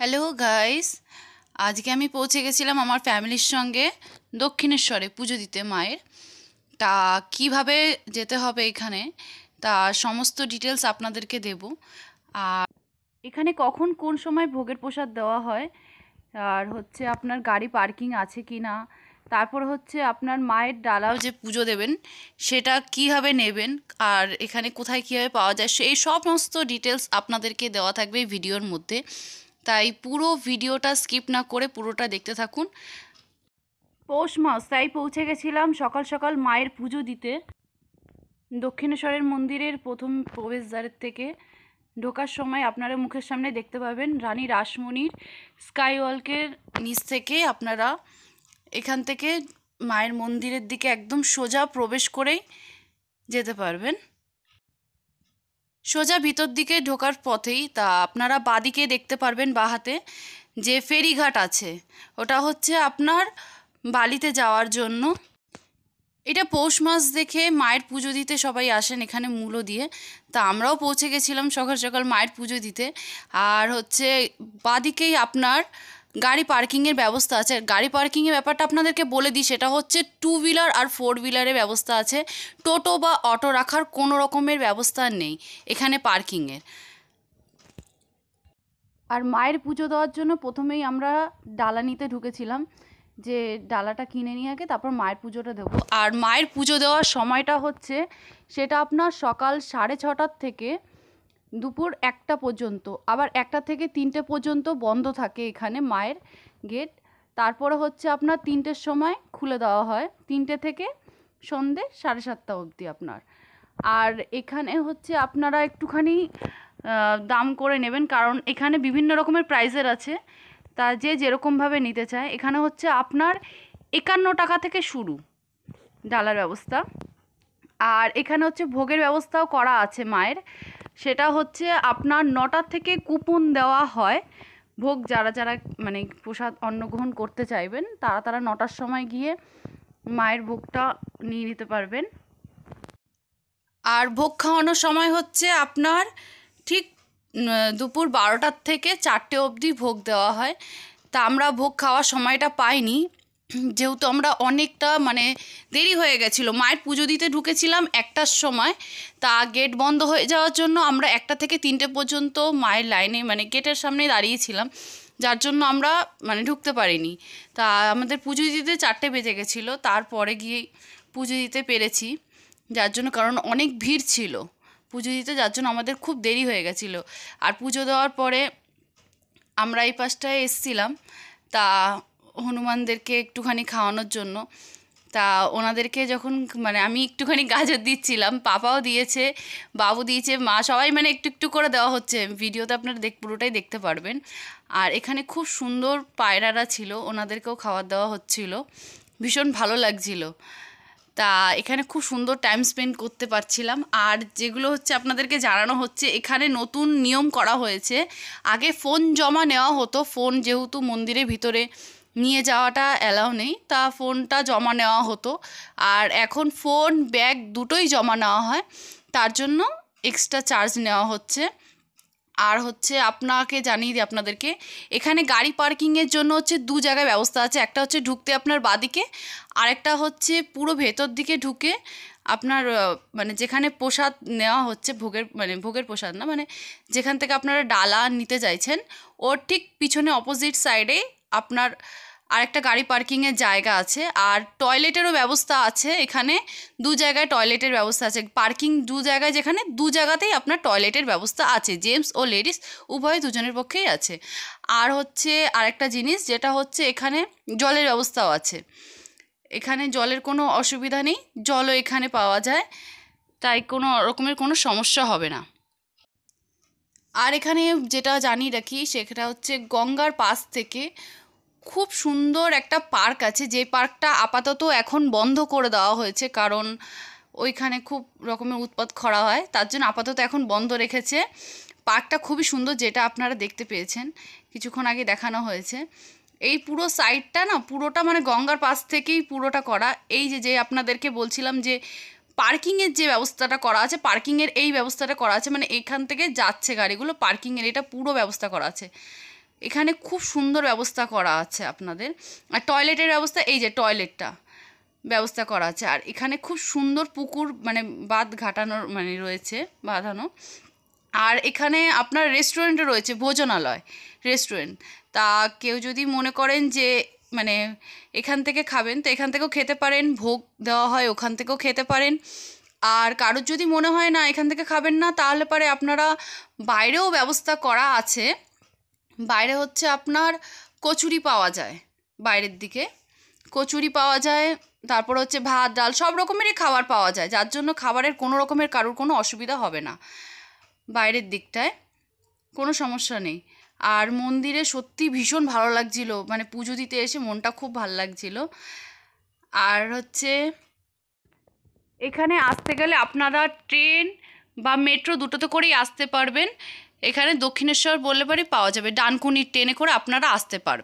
Hello guys, আজকে আমি পৌঁছে গেছিলাম আমার ফ্যামিলির সঙ্গে দক্ষিণেশ্বরে পুজো দিতে মায়ের। তা কিভাবে যেতে হবে এখানে, তা সমস্ত ডিটেলস আপনাদেরকে দেব। আর এখানে কখন কোন সময় ভোগের প্রসাদ দেওয়া হয়, আর হচ্ছে আপনার গাড়ি পার্কিং আছে কি না, তারপর হচ্ছে আপনার মায়ের ডালাও যে পুজো দেবেন সেটা কীভাবে নেবেন, আর এখানে কোথায় কীভাবে পাওয়া যায় সেই সমস্ত ডিটেলস আপনাদেরকে দেওয়া থাকবে এই ভিডিওর মধ্যে। তাই পুরো ভিডিওটা স্কিপ না করে পুরোটা দেখতে থাকুন। পৌষ মাস, তাই পৌঁছে গেছিলাম সকাল সকাল মায়ের পুজো দিতে। দক্ষিণেশ্বরের মন্দিরের প্রথম প্রবেশদ্বারের থেকে ঢোকার সময় আপনারা মুখের সামনে দেখতে পাবেন রানী রাসমণির স্কাইওয়াকের নিচ থেকে আপনারা এখান থেকে মায়ের মন্দিরের দিকে একদম সোজা প্রবেশ করেই যেতে পারবেন। সোজা ভিতর দিকে ঢোকার পথেই তা আপনারা বাদিকে দেখতে পারবেন বাহাতে যে ফেরিঘাট আছে, ওটা হচ্ছে আপনার বালিতে যাওয়ার জন্য। এটা পৌষ মাস দেখে মায়ের পুজো দিতে সবাই আসেন এখানে মূলো দিয়ে। তা আমরাও পৌঁছে গেছিলাম সকাল সকাল মায়ের পুজো দিতে। আর হচ্ছে বাদিকেই আপনার গাড়ি পার্কিংয়ের ব্যবস্থা আছে। গাড়ি পার্কিংয়ের ব্যাপারটা আপনাদেরকে বলে দিই, সেটা হচ্ছে 2 হুইলার আর 4 হুইলারের ব্যবস্থা আছে। টোটো বা অটো রাখার কোনো রকমের ব্যবস্থা নেই এখানে পার্কিংয়ের। আর মায়ের পুজো দেওয়ার জন্য প্রথমেই আমরা ডালা নিতে ঢুকেছিলাম, যে ডালাটা কিনে নিয়ে আগে তারপর মায়ের পুজোটা দেবো। আর মায়ের পুজো দেওয়ার সময়টা হচ্ছে সেটা আপনার সকাল 6:30 থেকে দুপুর 1টা পর্যন্ত, আবার 1টা থেকে 3টে পর্যন্ত বন্ধ থাকে এখানে মায়ের গেট। তারপরে হচ্ছে আপনার 3টের সময় খুলে দেওয়া হয়, 3টে থেকে সন্ধে 7:30 অবধি আপনার। আর এখানে হচ্ছে আপনারা একটুখানি দাম করে নেবেন, কারণ এখানে বিভিন্ন রকমের প্রাইজের আছে, তা যে যেরকমভাবে নিতে চায়। এখানে হচ্ছে আপনার 51 টাকা থেকে শুরু ডালার ব্যবস্থা। আর এখানে হচ্ছে ভোগের ব্যবস্থাও করা আছে মায়ের, সেটা হচ্ছে আপনার 9টা থেকে কুপন দেওয়া হয়। ভোগ যারা যারা মানে প্রসাদ অন্নগ্রহণ করতে চাইবেন তারা তারা 9টার সময় গিয়ে মায়ের ভোগটা নিয়ে নিতে পারবেন। আর ভোগ খাওয়ানোর সময় হচ্ছে আপনার ঠিক দুপুর 12টার থেকে 4টে অবধি ভোগ দেওয়া হয়। তা আমরা ভোগ খাওয়ার সময়টা পাইনি, যেহেতু আমরা অনেকটা মানে দেরি হয়ে গেছিলো। মায়ের পুজো দিতে ঢুকেছিলাম 1টার সময়, তা গেট বন্ধ হয়ে যাওয়ার জন্য আমরা 1টা থেকে 3টে পর্যন্ত মায়ের লাইনে মানে গেটের সামনে দাঁড়িয়েছিলাম, যার জন্য আমরা মানে ঢুকতে পারিনি। তা আমাদের পুজো দিতে 4টে বেজে গেছিলো, তারপরে গিয়েই পুজো দিতে পেরেছি, যার জন্য কারণ অনেক ভিড় ছিল পুজো দিতে, যার জন্য আমাদের খুব দেরি হয়ে গেছিলো। আর পুজো দেওয়ার পরে আমরা এই পাশটায় এসছিলাম তা হনুমানদেরকে একটুখানি খাওয়ানোর জন্য। তা ওনাদেরকে যখন মানে আমি একটুখানি গাজর দিচ্ছিলাম, পাপাও দিয়েছে, বাবু দিয়েছে, মা, সবাই মানে একটু একটু করে দেওয়া হচ্ছে। ভিডিওতে আপনারা পুরোটাই দেখতে পারবেন। আর এখানে খুব সুন্দর পায়রারা ছিল, ওনাদেরকেও খাবার দেওয়া হচ্ছিল, ভীষণ ভালো লাগছিল। তা এখানে খুব সুন্দর টাইম স্পেন্ড করতে পারছিলাম। আর যেগুলো হচ্ছে আপনাদেরকে জানানো হচ্ছে, এখানে নতুন নিয়ম করা হয়েছে। আগে ফোন জমা নেওয়া হতো, ফোন যেহেতু মন্দিরের ভিতরে নিয়ে যাওয়াটা অ্যালাউ নেই, তা ফোনটা জমা নেওয়া হতো। আর এখন ফোন ব্যাগ দুটোই জমা নেওয়া হয়, তার জন্য এক্সট্রা চার্জ নেওয়া হচ্ছে। আর হচ্ছে আপনাকে জানিয়ে দিই আপনাদেরকে, এখানে গাড়ি পার্কিংয়ের জন্য হচ্ছে 2 জায়গায় ব্যবস্থা আছে। একটা হচ্ছে ঢুকতে আপনার বাদিকে, আরেকটা হচ্ছে পুরো ভেতর দিকে ঢুকে আপনার মানে যেখানে প্রসাদ নেওয়া হচ্ছে, ভোগের প্রসাদ না, মানে যেখান থেকে আপনারা ডালা নিতে চাইছেন ওর ঠিক পিছনে অপোজিট সাইডে আপনার আরেকটা গাড়ি পার্কিংয়ের জায়গা আছে। আর টয়লেটেরও ব্যবস্থা আছে এখানে, 2 জায়গায় টয়লেটের ব্যবস্থা আছে। পার্কিং 2 জায়গায়, যেখানে 2 জায়গাতেই আপনার টয়লেটের ব্যবস্থা আছে, জেন্টস ও লেডিস উভয় দুজনের পক্ষেই আছে। আর হচ্ছে আরেকটা জিনিস যেটা হচ্ছে এখানে জলের ব্যবস্থাও আছে। এখানে জলের কোনো অসুবিধা নেই, জলও এখানে পাওয়া যায়, তাই কোনো রকমের কোনো সমস্যা হবে না। আর এখানে যেটা জানিয়ে রাখি সেটা হচ্ছে গঙ্গার পাশ থেকে খুব সুন্দর একটা পার্ক আছে, যে পার্কটা আপাতত এখন বন্ধ করে দেওয়া হয়েছে, কারণ ওইখানে খুব রকমের উৎপাত করা হয়, তার জন্য আপাতত এখন বন্ধ রেখেছে। পার্কটা খুবই সুন্দর, যেটা আপনারা দেখতে পেয়েছেন, কিছুক্ষণ আগে দেখানো হয়েছে। এই পুরো সাইডটা না পুরোটা মানে গঙ্গার পাশ থেকেই পুরোটা করা। এই যে আপনাদেরকে বলছিলাম যে পার্কিংয়ের যে ব্যবস্থাটা করা আছে, পার্কিংয়ের এই ব্যবস্থাটা করা আছে, মানে এইখান থেকে যাচ্ছে গাড়িগুলো, পার্কিংয়ের এটা পুরো ব্যবস্থা করা আছে। এখানে খুব সুন্দর ব্যবস্থা করা আছে আপনাদের। আর টয়লেটের ব্যবস্থা, এই যে টয়লেটটা ব্যবস্থা করা আছে। আর এখানে খুব সুন্দর পুকুর মানে বাঁধ ঘাটানোর মানে রয়েছে বাঁধানো। আর এখানে আপনার রেস্টুরেন্টও রয়েছে, ভোজনালয় রেস্টুরেন্ট। তা কেউ যদি মনে করেন যে মানে এখান থেকে খাবেন, তো এখান থেকেও খেতে পারেন, ভোগ দেওয়া হয় ওখান থেকেও খেতে পারেন। আর কারোর যদি মনে হয় না এখান থেকে খাবেন না, তাহলে পারে আপনারা বাইরেও ব্যবস্থা করা আছে। বাইরে হচ্ছে আপনার কচুরি পাওয়া যায়, বাইরের দিকে কচুরি পাওয়া যায়, তারপর হচ্ছে ভাত ডাল সব রকমেরই খাবার পাওয়া যায়, যার জন্য খাবারের কোনো রকমের কারোর কোনো অসুবিধা হবে না, বাইরের দিকটায় কোনো সমস্যা নেই। আর মন্দিরে সত্যি ভীষণ ভালো লাগছিল, মানে পুজো দিতে এসে মনটা খুব ভালো লাগছিল। আর হচ্ছে এখানে আসতে গেলে আপনারা ট্রেন বা মেট্রো দুটোতে করেই আসতে পারবেন। এখানে দক্ষিণেশ্বর বললে পরেই পাওয়া যাবে, ডানকুনির ট্রেনে করে আপনারা আসতে পারবেন।